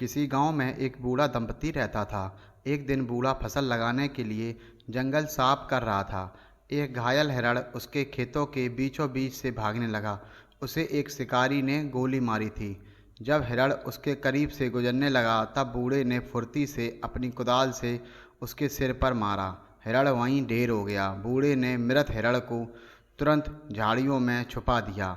किसी गांव में एक बूढ़ा दंपति रहता था। एक दिन बूढ़ा फसल लगाने के लिए जंगल साफ कर रहा था। एक घायल हिरण उसके खेतों के बीचों बीच से भागने लगा। उसे एक शिकारी ने गोली मारी थी। जब हिरण उसके करीब से गुजरने लगा तब बूढ़े ने फुर्ती से अपनी कुदाल से उसके सिर पर मारा। हिरण वहीं ढेर हो गया। बूढ़े ने मृत हिरण को तुरंत झाड़ियों में छुपा दिया।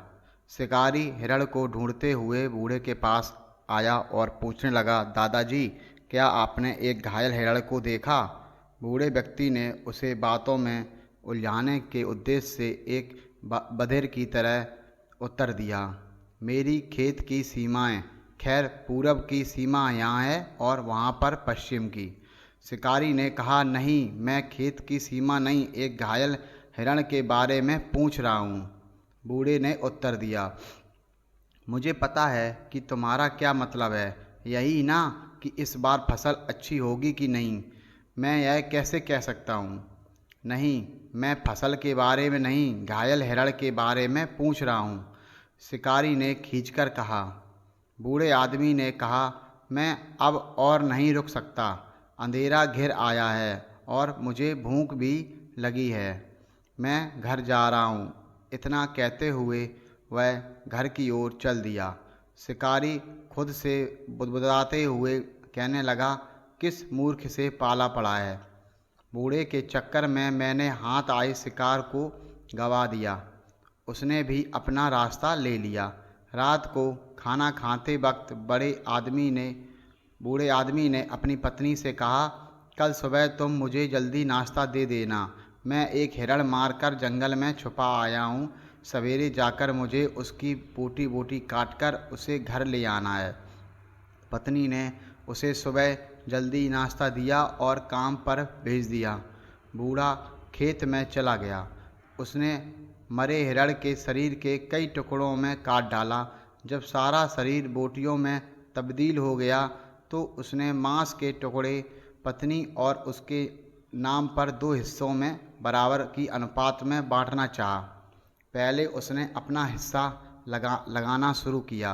शिकारी हिरण को ढूंढते हुए बूढ़े के पास आया और पूछने लगा, दादाजी, क्या आपने एक घायल हिरण को देखा? बूढ़े व्यक्ति ने उसे बातों में उलझाने के उद्देश्य से एक बधिर की तरह उत्तर दिया, मेरी खेत की सीमाएं, खैर पूरब की सीमा यहाँ है और वहाँ पर पश्चिम की। शिकारी ने कहा, नहीं, मैं खेत की सीमा नहीं, एक घायल हिरण के बारे में पूछ रहा हूँ। बूढ़े ने उत्तर दिया, मुझे पता है कि तुम्हारा क्या मतलब है, यही ना कि इस बार फसल अच्छी होगी कि नहीं। मैं यह कैसे कह सकता हूँ? नहीं, मैं फसल के बारे में नहीं, घायल हिरण के बारे में पूछ रहा हूँ, शिकारी ने खींचकर कहा। बूढ़े आदमी ने कहा, मैं अब और नहीं रुक सकता, अंधेरा घिर आया है और मुझे भूख भी लगी है, मैं घर जा रहा हूँ। इतना कहते हुए वह घर की ओर चल दिया। शिकारी खुद से बुदबुदाते हुए कहने लगा, किस मूर्ख से पाला पड़ा है। बूढ़े के चक्कर में मैंने हाथ आए शिकार को गवा दिया। उसने भी अपना रास्ता ले लिया। रात को खाना खाते वक्त बूढ़े आदमी ने अपनी पत्नी से कहा, कल सुबह तुम मुझे जल्दी नाश्ता दे देना, मैं एक हिरण मारकर जंगल में छुपा आया हूँ, सवेरे जाकर मुझे उसकी बोटी बोटी काटकर उसे घर ले आना है। पत्नी ने उसे सुबह जल्दी नाश्ता दिया और काम पर भेज दिया। बूढ़ा खेत में चला गया। उसने मरे हिरण के शरीर के कई टुकड़ों में काट डाला। जब सारा शरीर बोटियों में तब्दील हो गया तो उसने मांस के टुकड़े पत्नी और उसके नाम पर दो हिस्सों में बराबर की अनुपात में बांटना चाहा। पहले उसने अपना हिस्सा लगाना शुरू किया।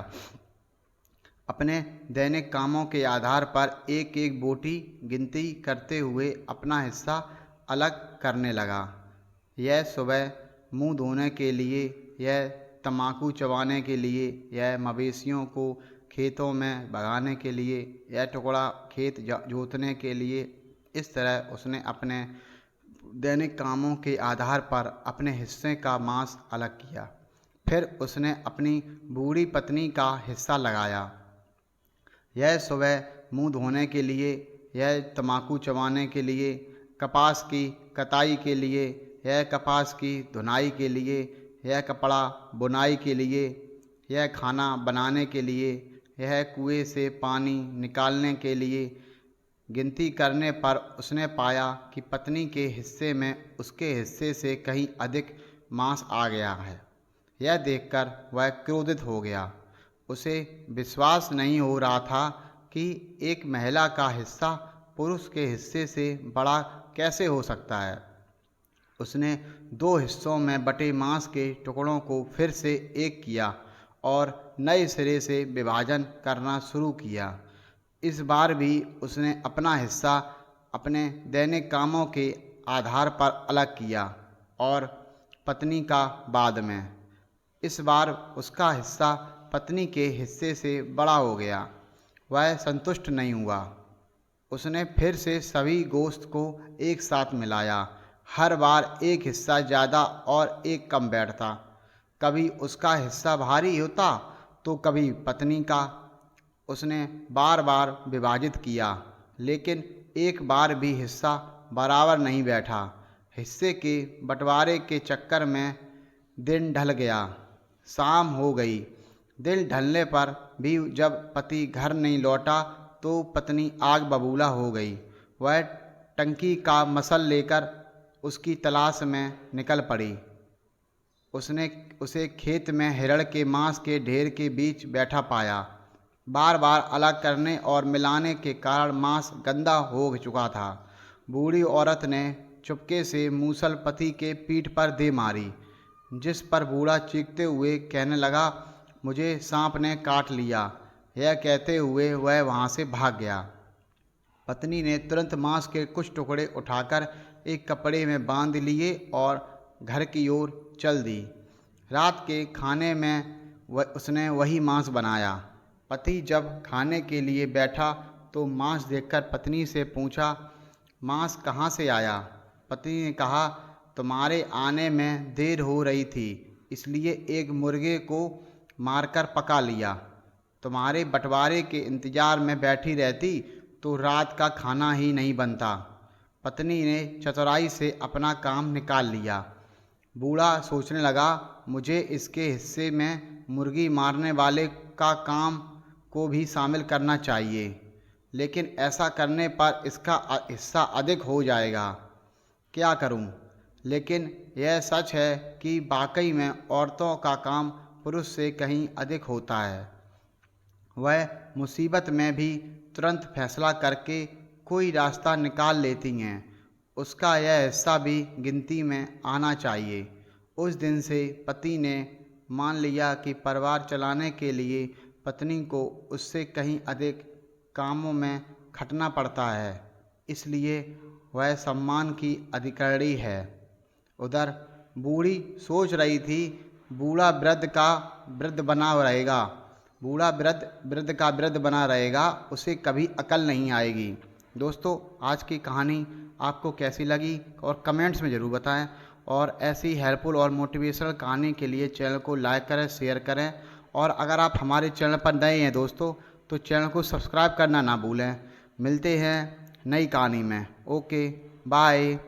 अपने दैनिक कामों के आधार पर एक एक बोटी गिनती करते हुए अपना हिस्सा अलग करने लगा। यह सुबह मुंह धोने के लिए, यह तम्बाकू चबाने के लिए, यह मवेशियों को खेतों में भगाने के लिए, यह टुकड़ा खेत जोतने के लिए। इस तरह उसने अपने दैनिक कामों के आधार पर अपने हिस्से का मांस अलग किया। फिर उसने अपनी बूढ़ी पत्नी का हिस्सा लगाया। यह सुबह मुंह धोने के लिए, यह तम्बाकू चबाने के लिए, कपास की कटाई के लिए, यह कपास की धुनाई के लिए, यह कपड़ा बुनाई के लिए, यह खाना बनाने के लिए, यह कुएं से पानी निकालने के लिए। गिनती करने पर उसने पाया कि पत्नी के हिस्से में उसके हिस्से से कहीं अधिक मांस आ गया है। यह देखकर वह क्रोधित हो गया। उसे विश्वास नहीं हो रहा था कि एक महिला का हिस्सा पुरुष के हिस्से से बड़ा कैसे हो सकता है। उसने दो हिस्सों में बटे मांस के टुकड़ों को फिर से एक किया और नए सिरे से विभाजन करना शुरू किया। इस बार भी उसने अपना हिस्सा अपने दैनिक कामों के आधार पर अलग किया और पत्नी का बाद में। इस बार उसका हिस्सा पत्नी के हिस्से से बड़ा हो गया। वह संतुष्ट नहीं हुआ। उसने फिर से सभी गोश्त को एक साथ मिलाया। हर बार एक हिस्सा ज़्यादा और एक कम बैठता। कभी उसका हिस्सा भारी होता तो कभी पत्नी का। उसने बार बार विभाजित किया, लेकिन एक बार भी हिस्सा बराबर नहीं बैठा। हिस्से के बंटवारे के चक्कर में दिन ढल गया। शाम हो गई। दिन ढलने पर भी जब पति घर नहीं लौटा तो पत्नी आग बबूला हो गई। वह टंकी का मसल लेकर उसकी तलाश में निकल पड़ी। उसने उसे खेत में हिरण के मांस के ढेर के बीच बैठा पाया। बार बार अलग करने और मिलाने के कारण मांस गंदा हो चुका था। बूढ़ी औरत ने चुपके से मूसल पति के पीठ पर दे मारी, जिस पर बूढ़ा चीखते हुए कहने लगा, मुझे सांप ने काट लिया। यह कहते हुए वह वहाँ से भाग गया। पत्नी ने तुरंत मांस के कुछ टुकड़े उठाकर एक कपड़े में बांध लिए और घर की ओर चल दी। रात के खाने में उसने वही मांस बनाया। पति जब खाने के लिए बैठा तो मांस देखकर पत्नी से पूछा, मांस कहाँ से आया? पत्नी ने कहा, तुम्हारे आने में देर हो रही थी, इसलिए एक मुर्गे को मारकर पका लिया। तुम्हारे बंटवारे के इंतजार में बैठी रहती तो रात का खाना ही नहीं बनता। पत्नी ने चतुराई से अपना काम निकाल लिया। बूढ़ा सोचने लगा, मुझे इसके हिस्से में मुर्गी मारने वाले का काम को भी शामिल करना चाहिए, लेकिन ऐसा करने पर इसका हिस्सा अधिक हो जाएगा। क्या करूं? लेकिन यह सच है कि वाकई में औरतों का काम पुरुष से कहीं अधिक होता है। वह मुसीबत में भी तुरंत फैसला करके कोई रास्ता निकाल लेती हैं। उसका यह हिस्सा भी गिनती में आना चाहिए। उस दिन से पति ने मान लिया कि परिवार चलाने के लिए पत्नी को उससे कहीं अधिक कामों में खटना पड़ता है, इसलिए वह सम्मान की अधिकारी है। उधर बूढ़ी सोच रही थी, बूढ़ा वृद्ध का वृद्ध बना रहेगा, बूढ़ा वृद्ध का वृद्ध बना रहेगा, उसे कभी अकल नहीं आएगी। दोस्तों, आज की कहानी आपको कैसी लगी और कमेंट्स में ज़रूर बताएं, और ऐसी हेल्पफुल और मोटिवेशनल कहानी के लिए चैनल को लाइक करें, शेयर करें, और अगर आप हमारे चैनल पर नए हैं दोस्तों तो चैनल को सब्सक्राइब करना ना भूलें। मिलते हैं नई कहानी में। Okay, bye.